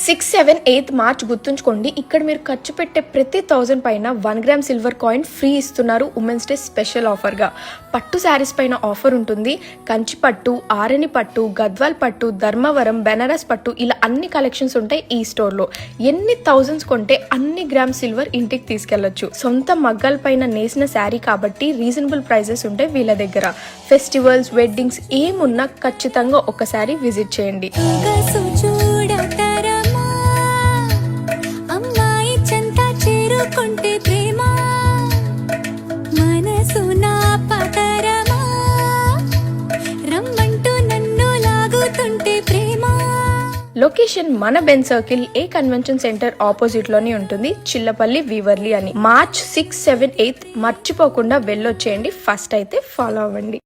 6, 7, 8 March గుర్తుంచుకోండి. ఇక్కడ మీరు ఖర్చు పెట్టే ప్రతి 1000 పైన 1 గ్రామ్ సిల్వర్ కాయిన్ ఫ్రీ ఇస్తున్నారు. ఉమెన్స్ డే స్పెషల్ ఆఫర్గా. పట్టు శారీస్ పైన ఆఫర్ ఉంటుంది. కంచి పట్టు, ఆరణి పట్టు, గద్వాల్ పట్టు, ధర్మవరం, బెనారస్ పట్టు ఇలా అన్ని కలెక్షన్స్ ఉంటాయి ఈ స్టోర్లో. ఎన్ని థౌజండ్స్ కొంటే అన్ని గ్రామ్ సిల్వర్ ఇంటికి తీసుకెళ్లొచ్చు. సొంత మగ్గాల పైన నేసిన శారీ కాబట్టి రీజనబుల్ ప్రైజెస్ ఉంటాయి వీళ్ళ దగ్గర. ఫెస్టివల్స్, వెడ్డింగ్స్ ఏమున్నా ఖచ్చితంగా ఒకసారి విజిట్ చేయండి. లొకేషన్ మన Ben circle a convention centre opposite లోనే ఉంటుంది. చిల్లపల్లి, వీవర్లీ అని. మార్చ్ 6, 7, 8 మర్చిపోకుండా వెళ్ళొచ్చేయండి. ఫస్ట్ అయితే ఫాలో అవ్వండి.